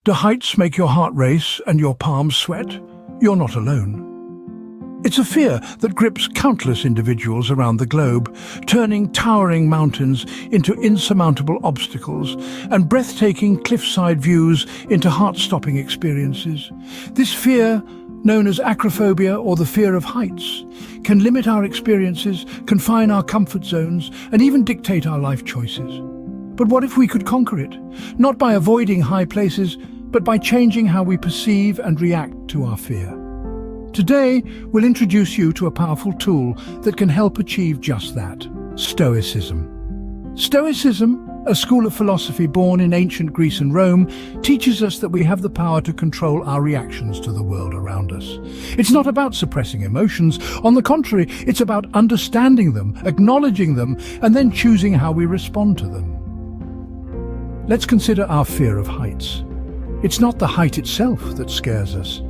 Do heights make your heart race and your palms sweat? You're not alone. It's a fear that grips countless individuals around the globe, turning towering mountains into insurmountable obstacles and breathtaking cliffside views into heart-stopping experiences. This fear, known as acrophobia or the fear of heights, can limit our experiences, confine our comfort zones, and even dictate our life choices. But what if we could conquer it? Not by avoiding high places, but by changing how we perceive and react to our fear. Today, we'll introduce you to a powerful tool that can help achieve just that: Stoicism. Stoicism, a school of philosophy born in ancient Greece and Rome, teaches us that we have the power to control our reactions to the world around us. It's not about suppressing emotions. On the contrary, it's about understanding them, acknowledging them, and then choosing how we respond to them. Let's consider our fear of heights. It's not the height itself that scares us.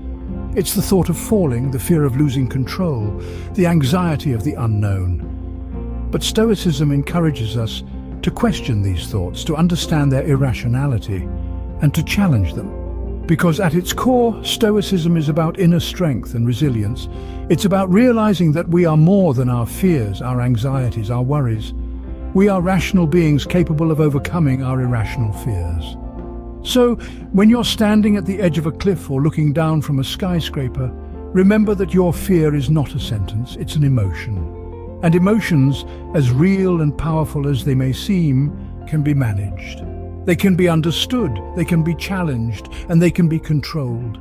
It's the thought of falling, the fear of losing control, the anxiety of the unknown. But Stoicism encourages us to question these thoughts, to understand their irrationality, and to challenge them. Because at its core, Stoicism is about inner strength and resilience. It's about realizing that we are more than our fears, our anxieties, our worries. We are rational beings capable of overcoming our irrational fears. So, when you're standing at the edge of a cliff or looking down from a skyscraper, remember that your fear is not a sentence, it's an emotion. And emotions, as real and powerful as they may seem, can be managed. They can be understood, they can be challenged, and they can be controlled.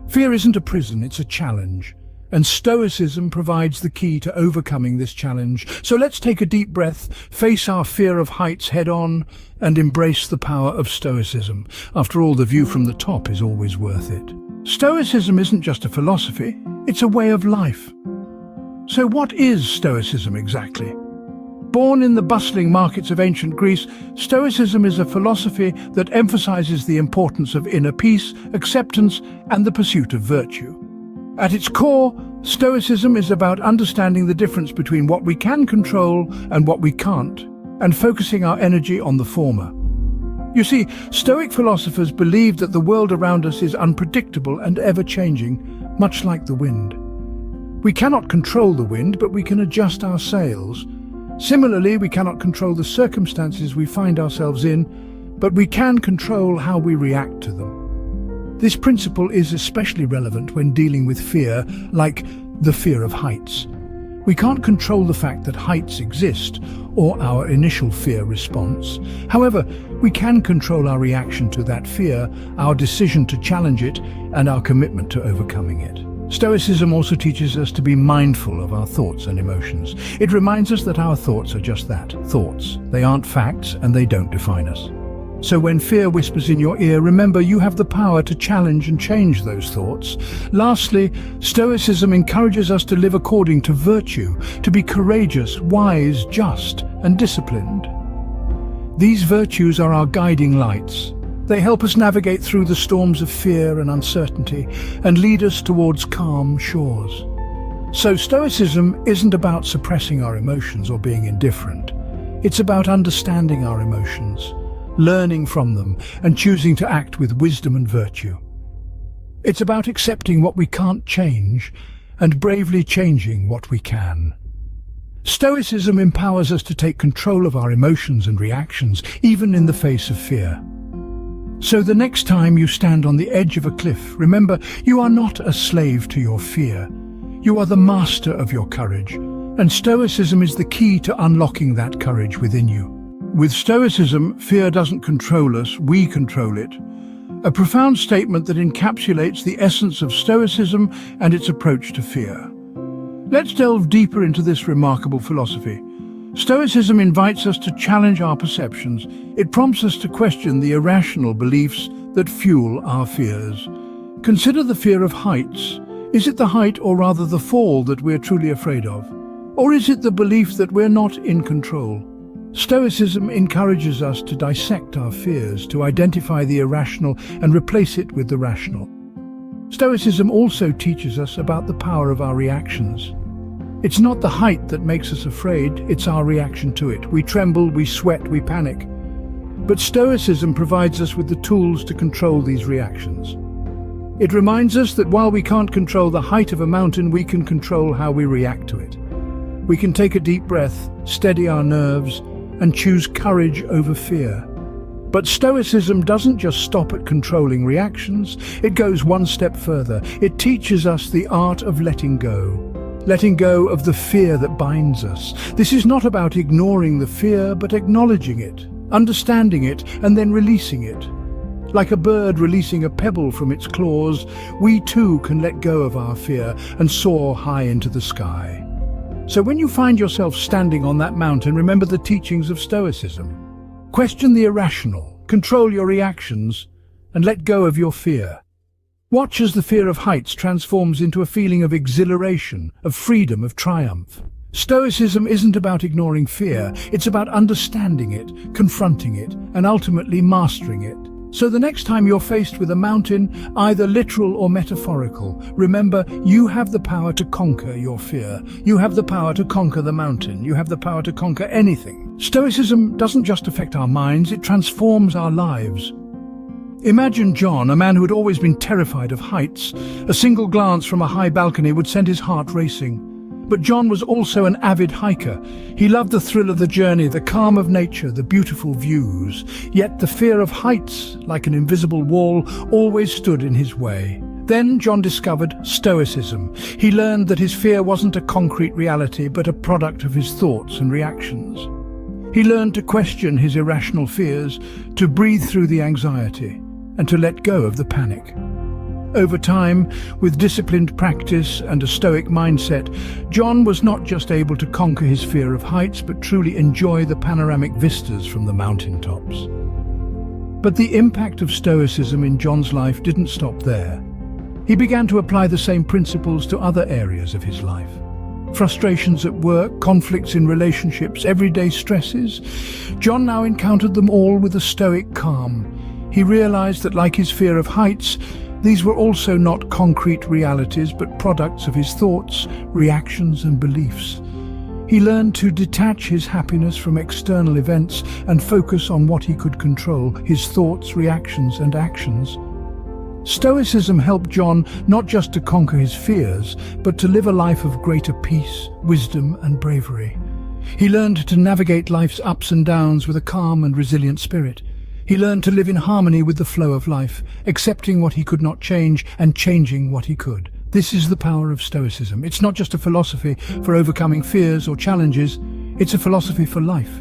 Fear isn't a prison, it's a challenge. And Stoicism provides the key to overcoming this challenge. So let's take a deep breath, face our fear of heights head-on, and embrace the power of Stoicism. After all, the view from the top is always worth it. Stoicism isn't just a philosophy, it's a way of life. So what is Stoicism exactly? Born in the bustling markets of ancient Greece, Stoicism is a philosophy that emphasizes the importance of inner peace, acceptance, and the pursuit of virtue. At its core, Stoicism is about understanding the difference between what we can control and what we can't, and focusing our energy on the former. You see, Stoic philosophers believed that the world around us is unpredictable and ever-changing, much like the wind. We cannot control the wind, but we can adjust our sails. Similarly, we cannot control the circumstances we find ourselves in, but we can control how we react to them. This principle is especially relevant when dealing with fear, like the fear of heights. We can't control the fact that heights exist, or our initial fear response. However, we can control our reaction to that fear, our decision to challenge it, and our commitment to overcoming it. Stoicism also teaches us to be mindful of our thoughts and emotions. It reminds us that our thoughts are just that, thoughts. They aren't facts, and they don't define us. So when fear whispers in your ear, remember you have the power to challenge and change those thoughts. Lastly, Stoicism encourages us to live according to virtue, to be courageous, wise, just, and disciplined. These virtues are our guiding lights. They help us navigate through the storms of fear and uncertainty and lead us towards calm shores. So Stoicism isn't about suppressing our emotions or being indifferent. It's about understanding our emotions, learning from them, and choosing to act with wisdom and virtue. It's about accepting what we can't change and bravely changing what we can. Stoicism empowers us to take control of our emotions and reactions, even in the face of fear. So the next time you stand on the edge of a cliff, remember, you are not a slave to your fear. You are the master of your courage, and Stoicism is the key to unlocking that courage within you. With Stoicism, fear doesn't control us, we control it. A profound statement that encapsulates the essence of Stoicism and its approach to fear. Let's delve deeper into this remarkable philosophy. Stoicism invites us to challenge our perceptions. It prompts us to question the irrational beliefs that fuel our fears. Consider the fear of heights. Is it the height or rather the fall that we're truly afraid of? Or is it the belief that we're not in control? Stoicism encourages us to dissect our fears, to identify the irrational and replace it with the rational. Stoicism also teaches us about the power of our reactions. It's not the height that makes us afraid, it's our reaction to it. We tremble, we sweat, we panic. But Stoicism provides us with the tools to control these reactions. It reminds us that while we can't control the height of a mountain, we can control how we react to it. We can take a deep breath, steady our nerves, and choose courage over fear. But Stoicism doesn't just stop at controlling reactions, it goes one step further. It teaches us the art of letting go of the fear that binds us. This is not about ignoring the fear, but acknowledging it, understanding it, and then releasing it. Like a bird releasing a pebble from its claws, we too can let go of our fear and soar high into the sky. So when you find yourself standing on that mountain, remember the teachings of Stoicism. Question the irrational, control your reactions, and let go of your fear. Watch as the fear of heights transforms into a feeling of exhilaration, of freedom, of triumph. Stoicism isn't about ignoring fear, it's about understanding it, confronting it, and ultimately mastering it. So the next time you're faced with a mountain, either literal or metaphorical, remember you have the power to conquer your fear. You have the power to conquer the mountain. You have the power to conquer anything. Stoicism doesn't just affect our minds, it transforms our lives. Imagine John, a man who had always been terrified of heights. A single glance from a high balcony would send his heart racing. But John was also an avid hiker. He loved the thrill of the journey, the calm of nature, the beautiful views. Yet the fear of heights, like an invisible wall, always stood in his way. Then John discovered Stoicism. He learned that his fear wasn't a concrete reality, but a product of his thoughts and reactions. He learned to question his irrational fears, to breathe through the anxiety, and to let go of the panic. Over time, with disciplined practice and a Stoic mindset, John was not just able to conquer his fear of heights, but truly enjoy the panoramic vistas from the mountaintops. But the impact of Stoicism in John's life didn't stop there. He began to apply the same principles to other areas of his life. Frustrations at work, conflicts in relationships, everyday stresses. John now encountered them all with a Stoic calm. He realized that, like his fear of heights, these were also not concrete realities, but products of his thoughts, reactions, and beliefs. He learned to detach his happiness from external events and focus on what he could control, his thoughts, reactions, and actions. Stoicism helped John not just to conquer his fears, but to live a life of greater peace, wisdom, and bravery. He learned to navigate life's ups and downs with a calm and resilient spirit. He learned to live in harmony with the flow of life, accepting what he could not change and changing what he could. This is the power of Stoicism. It's not just a philosophy for overcoming fears or challenges, it's a philosophy for life.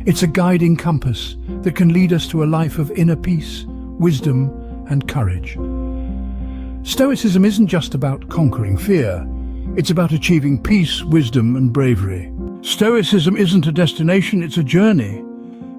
It's a guiding compass that can lead us to a life of inner peace, wisdom, and courage. Stoicism isn't just about conquering fear, it's about achieving peace, wisdom, and bravery. Stoicism isn't a destination, it's a journey.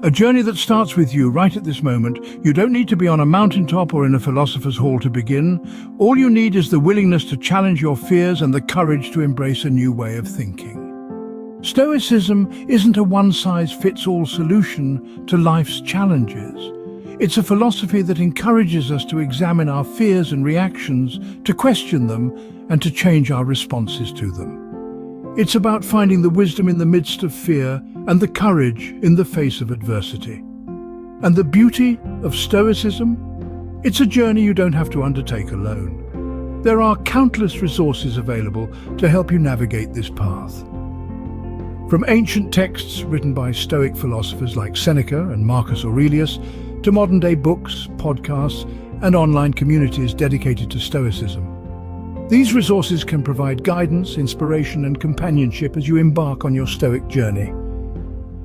A journey that starts with you right at this moment. You don't need to be on a mountaintop or in a philosopher's hall to begin. All you need is the willingness to challenge your fears and the courage to embrace a new way of thinking. Stoicism isn't a one-size-fits-all solution to life's challenges. It's a philosophy that encourages us to examine our fears and reactions, to question them, and to change our responses to them. It's about finding the wisdom in the midst of fear and the courage in the face of adversity. And the beauty of Stoicism? It's a journey you don't have to undertake alone. There are countless resources available to help you navigate this path. From ancient texts written by Stoic philosophers like Seneca and Marcus Aurelius, to modern-day books, podcasts, and online communities dedicated to Stoicism. These resources can provide guidance, inspiration, and companionship as you embark on your Stoic journey.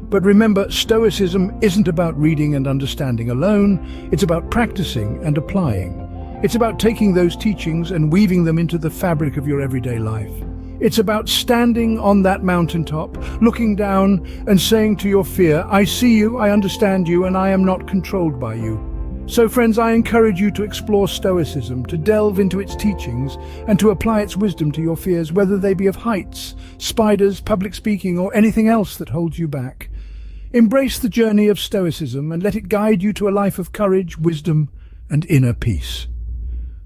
But remember, Stoicism isn't about reading and understanding alone, it's about practicing and applying. It's about taking those teachings and weaving them into the fabric of your everyday life. It's about standing on that mountaintop, looking down and saying to your fear, I see you, I understand you, and I am not controlled by you. So friends, I encourage you to explore Stoicism, to delve into its teachings, and to apply its wisdom to your fears, whether they be of heights, spiders, public speaking, or anything else that holds you back. Embrace the journey of Stoicism and let it guide you to a life of courage, wisdom, and inner peace.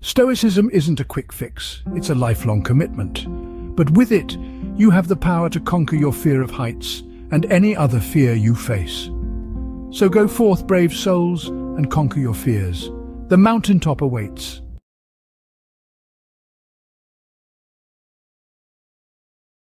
Stoicism isn't a quick fix, it's a lifelong commitment. But with it, you have the power to conquer your fear of heights and any other fear you face. So go forth, brave souls, and conquer your fears. The mountaintop awaits.